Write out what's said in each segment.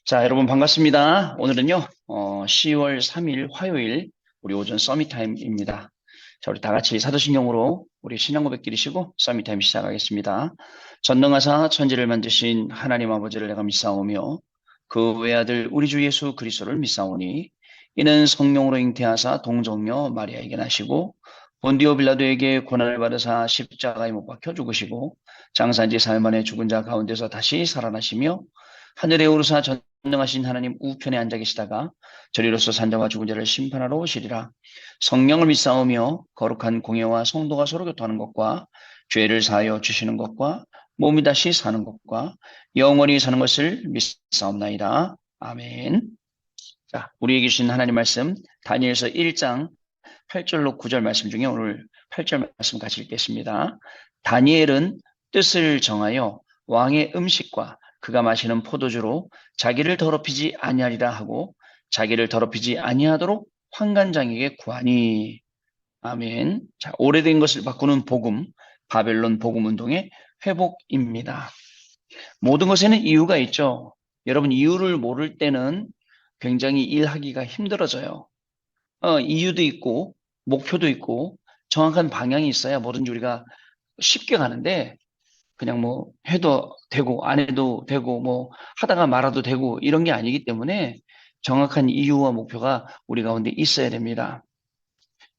자, 여러분 반갑습니다. 오늘은요, 10월 3일 화요일 우리 오전 서밋 타임입니다. 자, 우리 다 같이 사도신경으로 우리 신앙 고백 드리시고 서밋 타임 시작하겠습니다. 전능하사 천지를 만드신 하나님 아버지를 내가 믿사오며 그 외아들 우리 주 예수 그리스도를 믿사오니 이는 성령으로 잉태하사 동정녀 마리아에게 나시고 본디오 빌라도에게 고난을 받으사 십자가에 못 박혀 죽으시고 장사한 지 사흘 만에 죽은 자 가운데서 다시 살아나시며 하늘에 오르사 전능하신 하나님 우편에 앉아 계시다가 저리로서 산자와 죽은 자를 심판하러 오시리라. 성령을 믿사오며 거룩한 공예와 성도가 서로 교통하는 것과 죄를 사하여 주시는 것과 몸이 다시 사는 것과 영원히 사는 것을 믿사옵나이다. 아멘. 자, 우리에게 주신 하나님 말씀 다니엘서 1장 8절로 9절 말씀 중에 오늘 8절 말씀 같이 읽겠습니다. 다니엘은 뜻을 정하여 왕의 음식과 그가 마시는 포도주로 자기를 더럽히지 아니하리라 하고 자기를 더럽히지 아니하도록 환관장에게 구하니. 아멘. 자, 오래된 것을 바꾸는 복음, 바벨론 복음 운동의 회복입니다. 모든 것에는 이유가 있죠. 여러분, 이유를 모를 때는 굉장히 일하기가 힘들어져요. 이유도 있고 목표도 있고 정확한 방향이 있어야 뭐든지 우리가 쉽게 가는데, 그냥 뭐 해도 되고 안 해도 되고 뭐 하다가 말아도 되고 이런 게 아니기 때문에 정확한 이유와 목표가 우리 가운데 있어야 됩니다.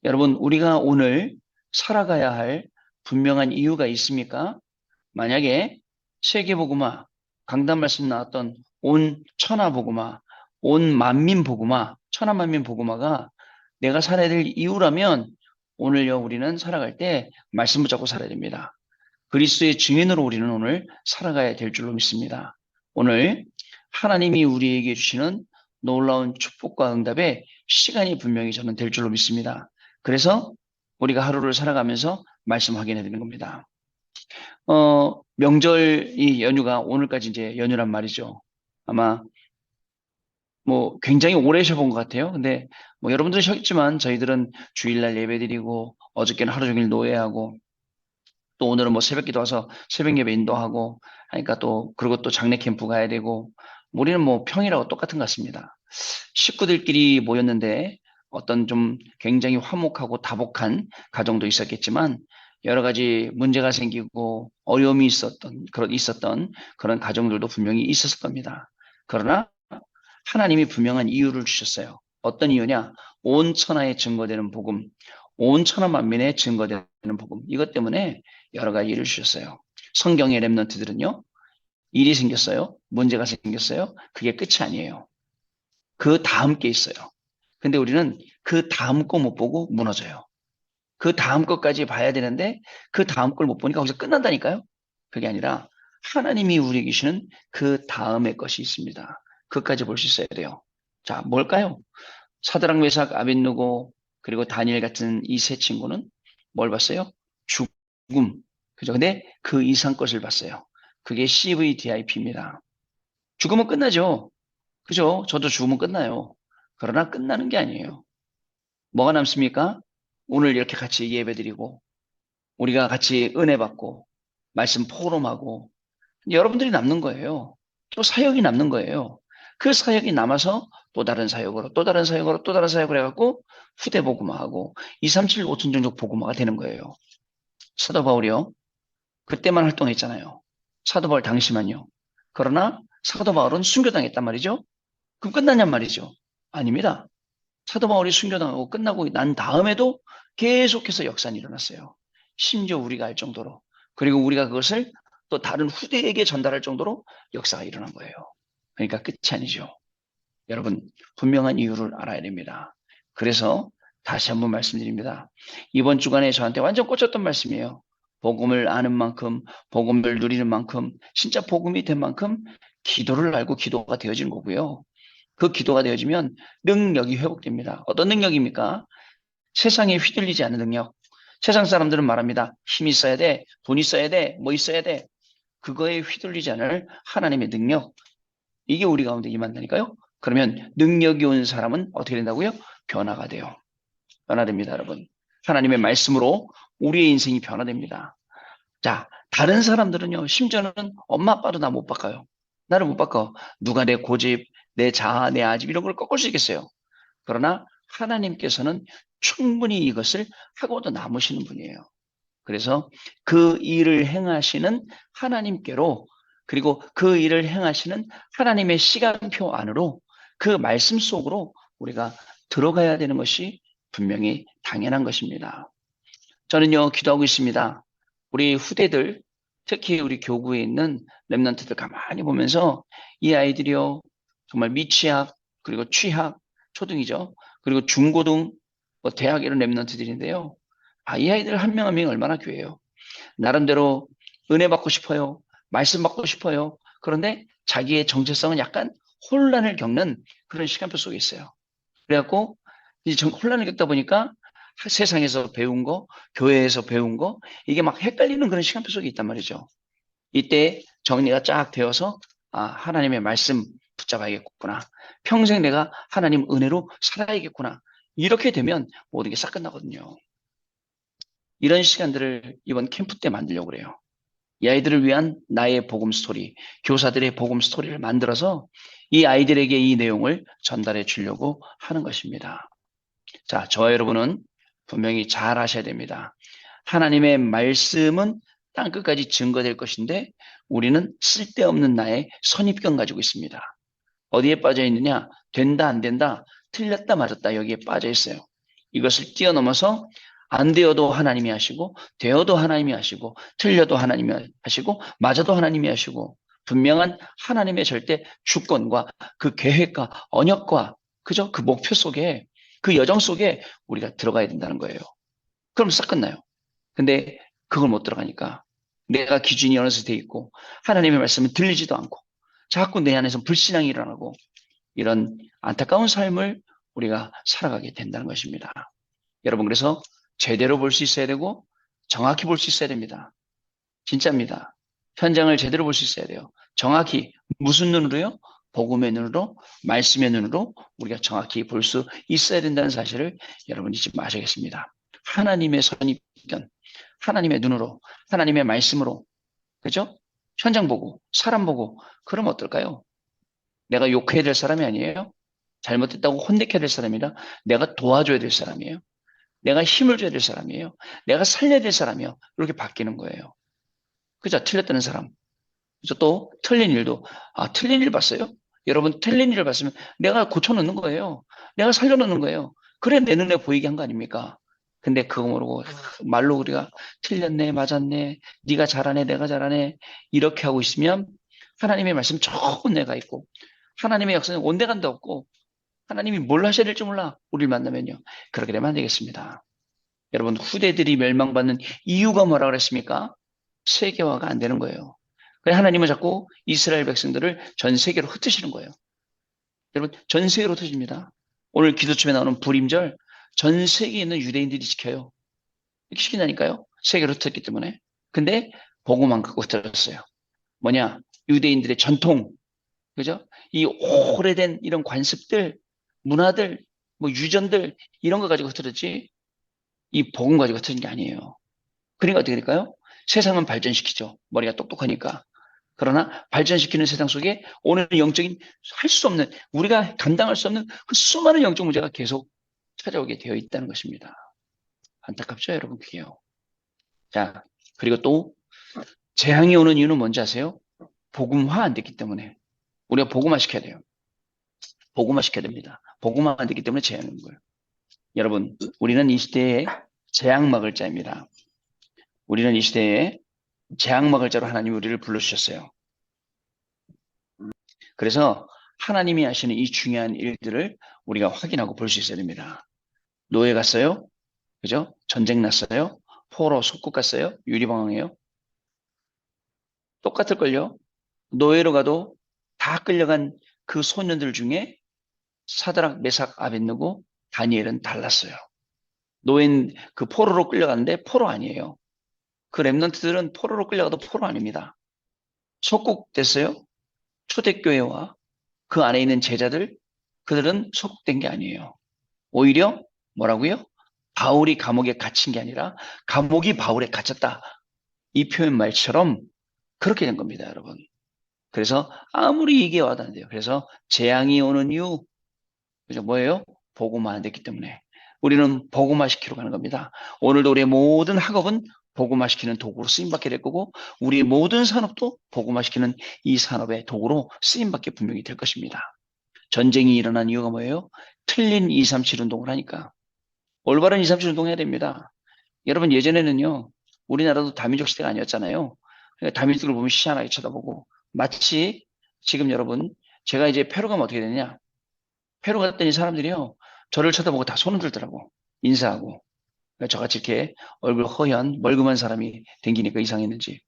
여러분, 우리가 오늘 살아가야 할 분명한 이유가 있습니까? 만약에 세계복음화, 강단 말씀 나왔던 온 천하복음화, 온 만민복음화, 천하만민복음화가 내가 살아야 될 이유라면 오늘요 우리는 살아갈 때 말씀 붙잡고 살아야 됩니다. 그리스도의 증인으로 우리는 오늘 살아가야 될 줄로 믿습니다. 오늘 하나님이 우리에게 주시는 놀라운 축복과 응답의 시간이 분명히 저는 될 줄로 믿습니다. 그래서 우리가 하루를 살아가면서 말씀 확인해 드리는 겁니다. 명절 이 연휴가 오늘까지 이제 연휴란 말이죠. 아마 뭐 굉장히 오래 쉬어본 것 같아요. 근데 뭐 여러분들은 쉬었지만 저희들은 주일날 예배드리고 어저께는 하루 종일 노예하고 또 오늘은 뭐 새벽기도 와서 새벽 예배 인도하고 하니까 또 그리고 또 장례 캠프 가야 되고 우리는 뭐 평일하고 똑같은 것 같습니다. 식구들끼리 모였는데 어떤 좀 굉장히 화목하고 다복한 가정도 있었겠지만 여러 가지 문제가 생기고 어려움이 있었던 그런 가정들도 분명히 있었을 겁니다. 그러나 하나님이 분명한 이유를 주셨어요. 어떤 이유냐? 온 천하에 증거되는 복음, 온 천하 만민에 증거되는 복음. 이것 때문에 여러 가지 일을 주셨어요. 성경의 렘넌트들은요, 일이 생겼어요. 문제가 생겼어요. 그게 끝이 아니에요. 그 다음 게 있어요. 근데 우리는 그 다음 거 못 보고 무너져요. 그 다음 것까지 봐야 되는데 그 다음 걸 못 보니까 거기서 끝난다니까요. 그게 아니라 하나님이 우리에게 주시는 그 다음의 것이 있습니다. 그것까지 볼 수 있어야 돼요. 자, 뭘까요? 사드락, 메삭, 아벳느고 그리고 다니엘 같은 이 세 친구는 뭘 봤어요? 죽음. 그죠? 근데 그 이상 것을 봤어요. 그게 CVDIP입니다. 죽으면 끝나죠. 그죠? 저도 죽으면 끝나요. 그러나 끝나는 게 아니에요. 뭐가 남습니까? 오늘 이렇게 같이 예배드리고 우리가 같이 은혜 받고 말씀 포럼하고 여러분들이 남는 거예요. 또 사역이 남는 거예요. 그 사역이 남아서 또 다른 사역으로 또 다른 사역으로 또 다른 사역을 해갖고 후대 복음화하고 2, 3, 7, 5천 종족 복음화가 되는 거예요. 사도 바울이요. 그때만 활동했잖아요. 사도 바울 당시만요. 그러나 사도 바울은 순교당했단 말이죠. 그럼 끝났냔 말이죠. 아닙니다. 사도 바울이 순교당하고 끝나고 난 다음에도 계속해서 역사는 일어났어요. 심지어 우리가 알 정도로. 그리고 우리가 그것을 또 다른 후대에게 전달할 정도로 역사가 일어난 거예요. 그러니까 끝이 아니죠. 여러분, 분명한 이유를 알아야 됩니다. 그래서 다시 한번 말씀드립니다. 이번 주간에 저한테 완전 꽂혔던 말씀이에요. 복음을 아는 만큼, 복음을 누리는 만큼, 진짜 복음이 된 만큼 기도를 알고 기도가 되어지는 거고요. 그 기도가 되어지면 능력이 회복됩니다. 어떤 능력입니까? 세상에 휘둘리지 않는 능력. 세상 사람들은 말합니다. 힘 있어야 돼, 돈 있어야 돼, 뭐 있어야 돼. 그거에 휘둘리지 않을 하나님의 능력. 이게 우리 가운데 임한다니까요. 그러면 능력이 온 사람은 어떻게 된다고요? 변화가 돼요. 변화됩니다, 여러분. 하나님의 말씀으로 우리의 인생이 변화됩니다. 자, 다른 사람들은요, 심지어는 엄마 아빠도 나 못 바꿔요. 나를 못 바꿔. 누가 내 고집, 내 자아, 내 아집 이런 걸 꺾을 수 있겠어요. 그러나 하나님께서는 충분히 이것을 하고도 남으시는 분이에요. 그래서 그 일을 행하시는 하나님께로, 그리고 그 일을 행하시는 하나님의 시간표 안으로, 그 말씀 속으로 우리가 들어가야 되는 것이 분명히 당연한 것입니다. 저는요, 기도하고 있습니다. 우리 후대들, 특히 우리 교구에 있는 렘넌트들 가만히 보면서 이 아이들이요, 정말 미취학, 그리고 취학, 초등이죠. 그리고 중고등, 뭐 대학 이런 렘넌트들인데요. 아, 이 아이들 한 명 한 명이 얼마나 귀해요. 나름대로 은혜 받고 싶어요. 말씀 받고 싶어요. 그런데 자기의 정체성은 약간 혼란을 겪는 그런 시간표 속에 있어요. 그래갖고 이제 혼란을 겪다 보니까 세상에서 배운 거, 교회에서 배운 거, 이게 막 헷갈리는 그런 시간표 속에 있단 말이죠. 이때 정리가 쫙 되어서, 아, 하나님의 말씀 붙잡아야겠구나. 평생 내가 하나님 은혜로 살아야겠구나. 이렇게 되면 모든 게 싹 끝나거든요. 이런 시간들을 이번 캠프 때 만들려고 그래요. 이 아이들을 위한 나의 복음 스토리, 교사들의 복음 스토리를 만들어서 이 아이들에게 이 내용을 전달해 주려고 하는 것입니다. 자, 저와 여러분은 분명히 잘 아셔야 됩니다. 하나님의 말씀은 땅끝까지 증거될 것인데 우리는 쓸데없는 나의 선입견 가지고 있습니다. 어디에 빠져 있느냐? 된다, 안 된다, 틀렸다, 맞았다, 여기에 빠져 있어요. 이것을 뛰어넘어서 안 되어도 하나님이 하시고, 되어도 하나님이 하시고, 틀려도 하나님이 하시고, 맞아도 하나님이 하시고, 분명한 하나님의 절대 주권과 그 계획과 언약과, 그죠? 그 목표 속에, 그 여정 속에 우리가 들어가야 된다는 거예요. 그럼 싹 끝나요. 근데 그걸 못 들어가니까 내가 기준이 어느 새 돼 있고, 하나님의 말씀은 들리지도 않고, 자꾸 내 안에서 불신앙이 일어나고, 이런 안타까운 삶을 우리가 살아가게 된다는 것입니다. 여러분, 그래서 제대로 볼 수 있어야 되고 정확히 볼 수 있어야 됩니다. 진짜입니다. 현장을 제대로 볼 수 있어야 돼요. 정확히 무슨 눈으로요? 복음의 눈으로, 말씀의 눈으로 우리가 정확히 볼 수 있어야 된다는 사실을 여러분 잊지 마시겠습니다. 하나님의 선입견, 하나님의 눈으로, 하나님의 말씀으로, 그죠? 현장 보고, 사람 보고, 그러면 어떨까요? 내가 욕해야 될 사람이 아니에요. 잘못했다고 혼내켜야 될 사람이라 내가 도와줘야 될 사람이에요. 내가 힘을 줘야 될 사람이에요. 내가 살려야 될 사람이에요. 이렇게 바뀌는 거예요. 그죠? 틀렸다는 사람. 그죠? 또 틀린 일도, 아, 틀린 일 봤어요? 여러분, 틀린 일을 봤으면 내가 고쳐놓는 거예요. 내가 살려놓는 거예요. 그래 내 눈에 보이게 한 거 아닙니까? 근데 그거 모르고 말로 우리가 틀렸네, 맞았네, 네가 잘하네, 내가 잘하네, 이렇게 하고 있으면 하나님의 말씀 조금 내가 있고 하나님의 역사는 온데간데 없고 하나님이 뭘 하셔야 될지 몰라. 우리를 만나면요. 그렇게 되면 안 되겠습니다. 여러분, 후대들이 멸망받는 이유가 뭐라 그랬습니까? 세계화가 안 되는 거예요. 그래서 하나님은 자꾸 이스라엘 백성들을 전 세계로 흩으시는 거예요. 여러분, 전 세계로 흩어집니다. 오늘 기도춤에 나오는 불임절, 전 세계에 있는 유대인들이 지켜요. 이렇게 시킨다니까요. 세계로 흩었기 때문에. 근데 복음만 갖고 흩어졌어요. 뭐냐? 유대인들의 전통, 그죠? 이 오래된 이런 관습들, 문화들, 뭐 유전들, 이런 거 가지고 흩어졌지, 이 복음 가지고 흩어진 게 아니에요. 그러니까 어떻게 될까요? 세상은 발전시키죠. 머리가 똑똑하니까. 그러나 발전시키는 세상 속에 오늘 영적인 할 수 없는, 우리가 감당할 수 없는 그 수많은 영적 문제가 계속 찾아오게 되어 있다는 것입니다. 안타깝죠, 여러분? 그게요. 자, 그리고 또 재앙이 오는 이유는 뭔지 아세요? 복음화 안 됐기 때문에. 우리가 복음화 시켜야 돼요. 복음화 시켜야 됩니다. 복음화 안 됐기 때문에 재앙이 오는 거예요. 여러분, 우리는 이 시대에 재앙 막을 자입니다. 우리는 이 시대에 재앙 막을 자로 하나님이 우리를 불러주셨어요. 그래서 하나님이 하시는 이 중요한 일들을 우리가 확인하고 볼 수 있어야 됩니다. 노예 갔어요? 그죠? 전쟁 났어요? 포로 속국 갔어요? 유리방황이에요? 똑같을걸요? 노예로 가도 다 끌려간 그 소년들 중에 사드락, 메삭, 아벳느고, 다니엘은 달랐어요. 노예는 그 포로로 끌려갔는데 포로 아니에요. 그 렘넌트들은 포로로 끌려가도 포로 아닙니다. 속국 됐어요? 초대교회와 그 안에 있는 제자들, 그들은 속국된 게 아니에요. 오히려 뭐라고요? 바울이 감옥에 갇힌 게 아니라 감옥이 바울에 갇혔다. 이 표현 말처럼 그렇게 된 겁니다, 여러분. 그래서 아무리 이게 와도 안 돼요. 그래서 재앙이 오는 이유, 그죠? 뭐예요? 복음화 안 됐기 때문에. 우리는 복음화 시키러 가는 겁니다. 오늘도 우리의 모든 학업은 복음화 시키는 도구로 쓰임받게 될 거고, 우리의 모든 산업도 복음화 시키는 이 산업의 도구로 쓰임받게 분명히 될 것입니다. 전쟁이 일어난 이유가 뭐예요? 틀린 237 운동을 하니까. 올바른 237 운동해야 됩니다. 여러분, 예전에는요, 우리나라도 다민족 시대가 아니었잖아요. 그러니까 다민족을 보면 희한하게 쳐다보고, 마치 지금 여러분, 제가 이제 페루 가면 어떻게 되냐? 페루 갔더니 사람들이요, 저를 쳐다보고 다 손을 들더라고. 인사하고. 그러니까 저같이 이렇게 얼굴 허연, 멀끔한 사람이 댕기니까 이상했는지.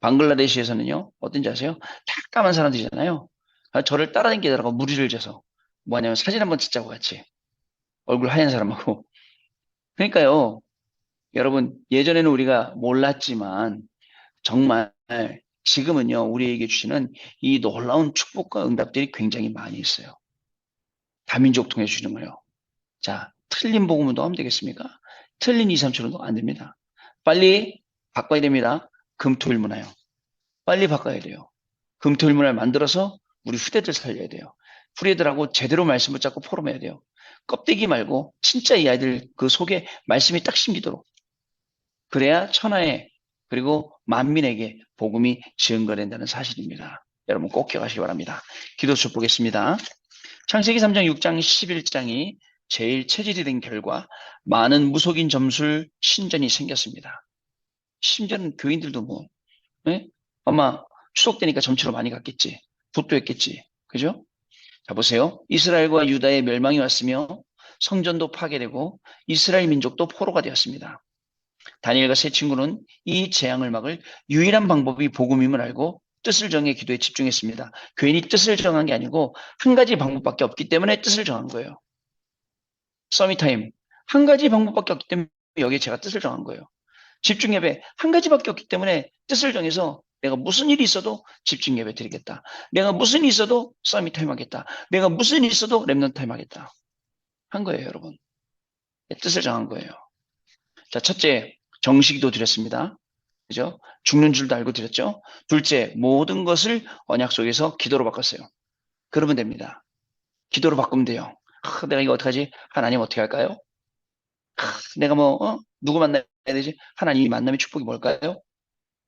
방글라데시에서는요, 어떤지 아세요? 다 까만 사람들이잖아요. 저를 따라다니더라고, 무리를 져서. 뭐냐면 사진 한번 찍자고 같이. 얼굴 하얀 사람하고. 그러니까요, 여러분, 예전에는 우리가 몰랐지만, 정말 지금은요, 우리에게 주시는 이 놀라운 축복과 응답들이 굉장히 많이 있어요. 다민족 통해 주시는 거예요. 자, 틀린 복음은 또 하면 되겠습니까? 틀린 2, 3초는도 안 됩니다. 빨리 바꿔야 됩니다. 금토일 문화요. 빨리 바꿔야 돼요. 금토일 문화를 만들어서 우리 후대들 살려야 돼요. 후대들하고 제대로 말씀 붙잡고 포럼해야 돼요. 껍데기 말고 진짜 이 아이들 그 속에 말씀이 딱 심기도록. 그래야 천하에 그리고 만민에게 복음이 증거된다는 사실입니다. 여러분 꼭 기억하시기 바랍니다. 기도 축복하겠습니다. 창세기 3장, 6장, 11장이 제일 체질이 된 결과 많은 무속인 점술 신전이 생겼습니다. 심지어는 교인들도 뭐 예? 아마 추석 때니까 점치러 많이 갔겠지. 붓도했겠지. 그죠? 자 보세요. 이스라엘과 유다의 멸망이 왔으며 성전도 파괴되고 이스라엘 민족도 포로가 되었습니다. 다니엘과 세 친구는 이 재앙을 막을 유일한 방법이 복음임을 알고 뜻을 정해 기도에 집중했습니다. 괜히 뜻을 정한 게 아니고 한 가지 방법밖에 없기 때문에 뜻을 정한 거예요. 서밋타임 한 가지 방법밖에 없기 때문에 여기에 제가 뜻을 정한 거예요. 집중 예배 한 가지밖에 없기 때문에 뜻을 정해서 내가 무슨 일이 있어도 집중 예배 드리겠다. 내가 무슨 일이 있어도 서밋타임 하겠다. 내가 무슨 일이 있어도 렘넌타임 하겠다. 한 거예요, 여러분. 뜻을 정한 거예요. 자, 첫째, 정식기도 드렸습니다. 그죠? 죽는 줄도 알고 드렸죠? 둘째, 모든 것을 언약 속에서 기도로 바꿨어요. 그러면 됩니다. 기도로 바꾸면 돼요. 내가 이거 어떡하지? 하나님 어떻게 할까요? 내가 누구 만나야 되지? 하나님이 만남의 축복이 뭘까요?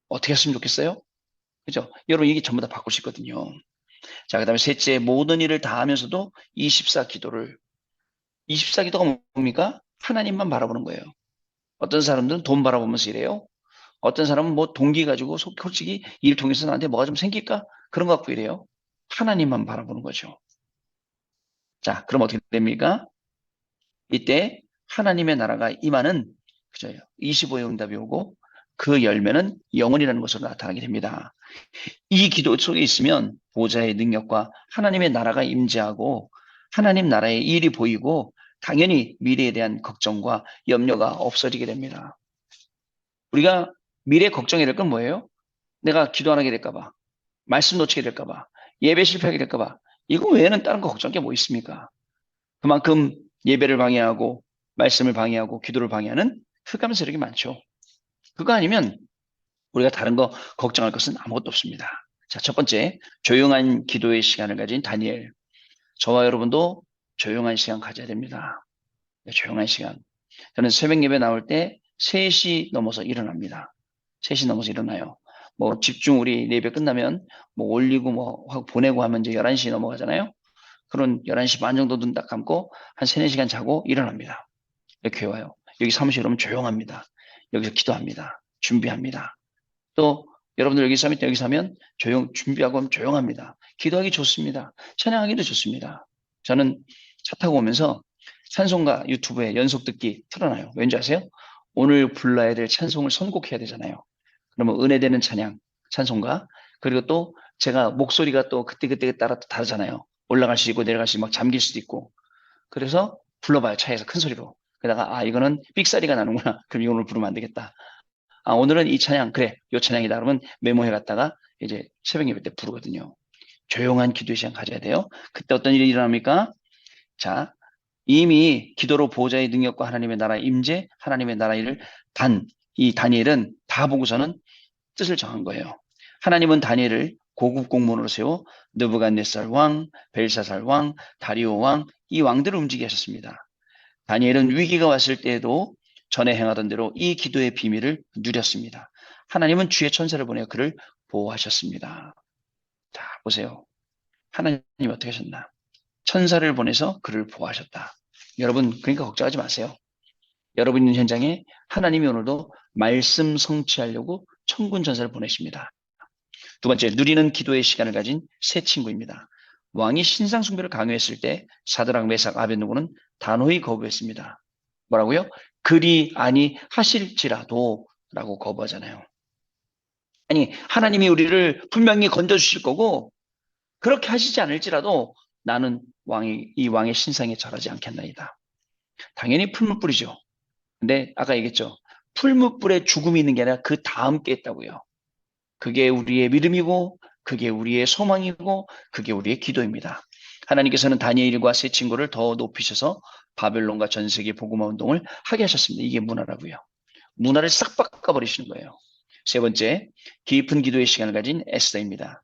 어떻게 했으면 좋겠어요? 그죠? 여러분, 이게 전부 다 바꿀 수 있거든요. 자, 그 다음에 셋째, 모든 일을 다 하면서도 24기도가 뭡니까? 하나님만 바라보는 거예요. 어떤 사람들은 돈 바라보면서 일해요. 어떤 사람은 뭐 동기 가지고 솔직히 일 통해서 나한테 뭐가 좀 생길까? 그런 거 갖고 이래요. 하나님만 바라보는 거죠. 자, 그럼 어떻게 됩니까? 이때 하나님의 나라가 임하는 그죠? 25의 응답이 오고 그 열매는 영원이라는 것으로 나타나게 됩니다. 이 기도 속에 있으면 보좌의 능력과 하나님의 나라가 임재하고 하나님 나라의 일이 보이고 당연히 미래에 대한 걱정과 염려가 없어지게 됩니다. 우리가 미래 걱정해야 될 건 뭐예요? 내가 기도 안 하게 될까 봐. 말씀 놓치게 될까 봐. 예배 실패하게 될까 봐. 이거 외에는 다른 거 걱정할 게 뭐 있습니까? 그만큼 예배를 방해하고 말씀을 방해하고 기도를 방해하는 흑암 세력이 많죠. 그거 아니면 우리가 다른 거 걱정할 것은 아무것도 없습니다. 자, 첫 번째, 조용한 기도의 시간을 가진 다니엘. 저와 여러분도 조용한 시간 가져야 됩니다. 네, 조용한 시간. 저는 새벽 예배 나올 때 3시 넘어서 일어납니다. 3시 넘어서 일어나요. 뭐 집중 우리 예배 끝나면 뭐 올리고 뭐 하고 보내고 하면 이제 11시 넘어가잖아요. 그런 11시 반 정도 눈 딱 감고 한 3, 4시간 자고 일어납니다. 이렇게 와요. 여기 사무실 오면 조용합니다. 여기서 기도합니다. 준비합니다. 또 여러분들 여기 서밋 여기서 하면 준비하고 하면 조용합니다. 기도하기 좋습니다. 찬양하기도 좋습니다. 저는 차 타고 오면서 찬송가 유튜브에 연속 듣기 틀어놔요. 왠지 아세요? 오늘 불러야 될 찬송을 선곡해야 되잖아요. 그러면 은혜되는 찬송가 그리고 또 제가 목소리가 또 그때그때 따라 또 다르잖아요. 올라갈 수 있고 내려갈 수 있고 막 잠길 수도 있고 그래서 불러봐요. 차에서 큰 소리로. 그러다가 이거는 삑사리가 나는구나. 그럼 이거 오늘 부르면 안 되겠다. 오늘은 이 찬양 그래 요 찬양이다 그러면 메모해 갔다가 이제 새벽 예배 때 부르거든요. 조용한 기도 시간 가져야 돼요. 그때 어떤 일이 일어납니까? 자, 이미 기도로 보호자의 능력과 하나님의 나라 임재, 하나님의 나라 일을 이 다니엘은 다 보고서는 뜻을 정한 거예요. 하나님은 다니엘을 고급 공무원으로 세워 느부갓네살 왕, 벨사살 왕, 다리오 왕, 이 왕들을 움직이게 하셨습니다. 다니엘은 위기가 왔을 때에도 전에 행하던 대로 이 기도의 비밀을 누렸습니다. 하나님은 주의 천사를 보내 그를 보호하셨습니다. 자, 보세요. 하나님이 어떻게 하셨나? 천사를 보내서 그를 보호하셨다. 여러분, 그러니까 걱정하지 마세요. 여러분 있는 현장에 하나님이 오늘도 말씀 성취하려고 천군 천사를 보내십니다. 두 번째, 누리는 기도의 시간을 가진 새 친구입니다. 왕이 신상 숭배를 강요했을 때 사드락, 메삭, 아벳느고는 단호히 거부했습니다. 뭐라고요? 그리 아니 하실지라도 라고 거부하잖아요. 아니, 하나님이 우리를 분명히 건져주실 거고 그렇게 하시지 않을지라도 나는 이 왕의 신상에 절하지 않겠나이다. 당연히 풀무불이죠. 근데 아까 얘기했죠. 풀무불에 죽음이 있는 게 아니라 그 다음 게 있다고요. 그게 우리의 믿음이고 그게 우리의 소망이고 그게 우리의 기도입니다. 하나님께서는 다니엘과 세 친구를 더 높이셔서 바벨론과 전 세계 복음화 운동을 하게 하셨습니다. 이게 문화라고요. 문화를 싹 바꿔버리시는 거예요. 세 번째, 깊은 기도의 시간을 가진 에스더입니다.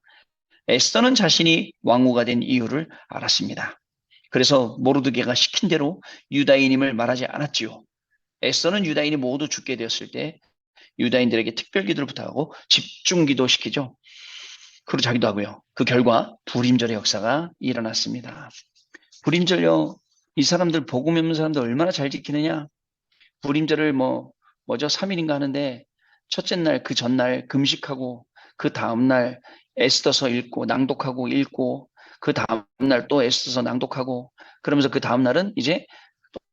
에스더는 자신이 왕후가 된 이유를 알았습니다. 그래서 모르드게가 시킨 대로 유다인임을 말하지 않았지요. 에스더는 유다인이 모두 죽게 되었을 때 유다인들에게 특별 기도를 부탁하고 집중 기도시키죠. 그리고 자기도 하고요. 그 결과 불임절의 역사가 일어났습니다. 불임절요. 이 사람들 복음 없는 사람들 얼마나 잘 지키느냐. 불임절을 뭐죠? 3일인가 하는데 첫째 날 그 전날 금식하고 그 다음날 에스더서 읽고 낭독하고 읽고 그 다음날 또 에스더서 낭독하고 그러면서 그 다음날은 이제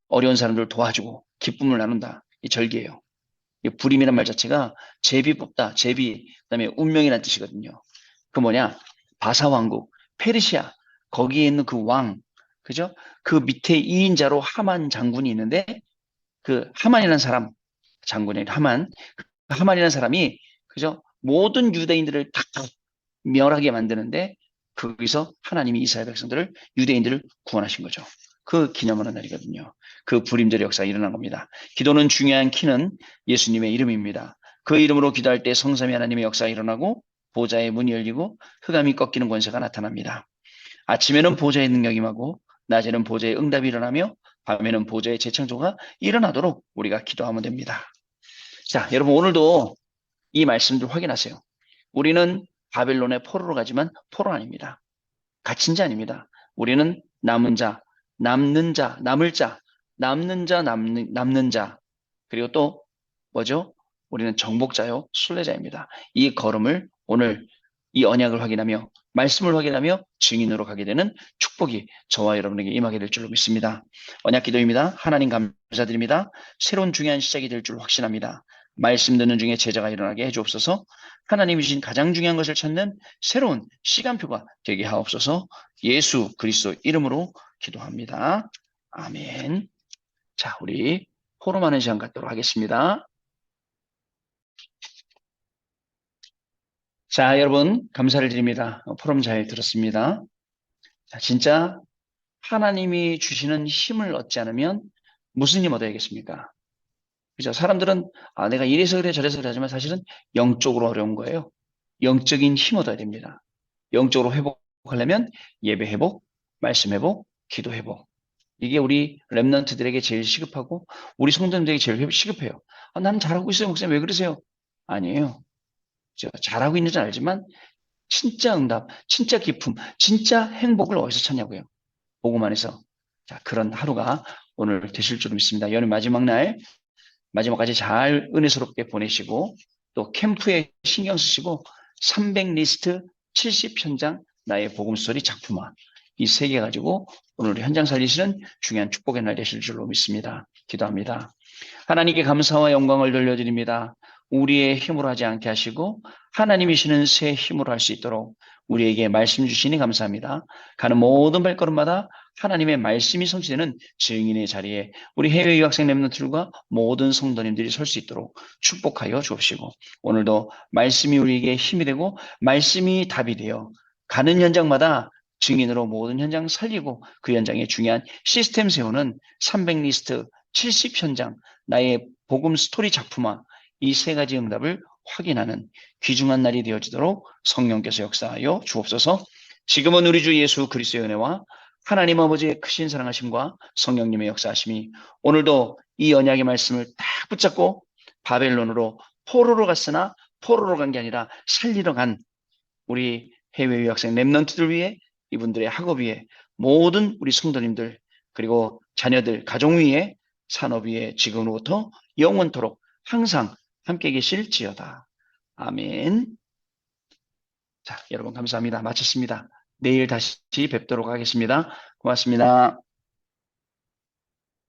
어려운 사람들을 도와주고 기쁨을 나눈다. 이 절기예요. 이 불임이란 말 자체가 제비 뽑다, 제비, 그다음에 운명이라는 뜻이거든요. 그 뭐냐? 바사왕국, 페르시아, 거기에 있는 그 왕, 그죠? 그 밑에 2인자로 하만 장군이 있는데 그 하만이라는 사람, 장군의 하만이라는 사람이 그죠? 모든 유대인들을 다 멸하게 만드는데 거기서 하나님이 이스라엘 백성들을 유대인들을 구원하신 거죠. 그 기념하는 날이거든요. 그 불임절의 역사가 일어난 겁니다. 기도는 중요한 키는 예수님의 이름입니다. 그 이름으로 기도할 때 성삼위 하나님의 역사가 일어나고 보좌의 문이 열리고 흑암이 꺾이는 권세가 나타납니다. 아침에는 보좌의 능력이 임하고 낮에는 보좌의 응답이 일어나며 밤에는 보좌의 재창조가 일어나도록 우리가 기도하면 됩니다. 자, 여러분 오늘도 이 말씀들 확인하세요. 우리는 바벨론의 포로로 가지만 포로 아닙니다. 갇힌 자 아닙니다. 우리는 남은 자, 남는 자, 남을 자, 남는 자, 남는 자, 그리고 또 뭐죠? 우리는 정복자요, 순례자입니다. 이 걸음을 오늘 이 언약을 확인하며 말씀을 확인하며 증인으로 가게 되는 축복이 저와 여러분에게 임하게 될 줄로 믿습니다. 언약 기도입니다. 하나님 감사드립니다. 새로운 중요한 시작이 될 줄 확신합니다. 말씀 듣는 중에 제자가 일어나게 해주옵소서. 하나님이 주신 가장 중요한 것을 찾는 새로운 시간표가 되게 하옵소서. 예수 그리스도 이름으로 기도합니다. 아멘. 자, 우리 포럼하는 시간 갖도록 하겠습니다. 자, 여러분 감사를 드립니다. 포럼 잘 들었습니다. 자, 진짜 하나님이 주시는 힘을 얻지 않으면 무슨 힘 얻어야겠습니까? 그죠? 사람들은 내가 이래서 그래 저래서 그래 하지만 사실은 영적으로 어려운 거예요. 영적인 힘 얻어야 됩니다. 영적으로 회복하려면 예배 회복, 말씀 회복, 기도 회복. 이게 우리 렘넌트들에게 제일 시급하고 우리 성도님들에게 제일 시급해요. 나는 잘하고 있어요. 목사님 왜 그러세요? 아니에요. 잘하고 있는 줄 알지만 진짜 응답, 진짜 기쁨, 진짜 행복을 어디서 찾냐고요. 복음 안에서. 자, 그런 하루가 오늘 되실 줄 믿습니다. 연휴 마지막 날 마지막까지 잘 은혜스럽게 보내시고 또 캠프에 신경 쓰시고 300 리스트 70 현장 나의 복음 스토리 작품화 이 세 개 가지고 오늘 현장 살리시는 중요한 축복의 날 되실 줄로 믿습니다. 기도합니다. 하나님께 감사와 영광을 돌려드립니다. 우리의 힘으로 하지 않게 하시고 하나님이시는 새 힘으로 할 수 있도록 우리에게 말씀 주시니 감사합니다. 가는 모든 발걸음마다 하나님의 말씀이 성취되는 증인의 자리에 우리 해외 유학생 렘넌트들과 모든 성도님들이 설 수 있도록 축복하여 주옵시고 오늘도 말씀이 우리에게 힘이 되고 말씀이 답이 되어 가는 현장마다 증인으로 모든 현장 살리고 그 현장에 중요한 시스템 세우는 300 리스트 70 현장 나의 복음 스토리 작품화 이 세 가지 응답을 확인하는 귀중한 날이 되어지도록 성령께서 역사하여 주옵소서. 지금은 우리 주 예수 그리스도의 은혜와 하나님 아버지의 크신 사랑하심과 성령님의 역사하심이 오늘도 이 언약의 말씀을 딱 붙잡고 바벨론으로 포로로 갔으나 포로로 간 게 아니라 살리러 간 우리 해외 유학생 랩런트들 위해, 이분들의 학업 위해, 모든 우리 성도님들 그리고 자녀들 가정 위에, 산업 위에 지금으로부터 영원토록 항상 함께 계실지어다. 아멘. 자, 여러분 감사합니다. 마쳤습니다. 내일 다시 뵙도록 하겠습니다. 고맙습니다.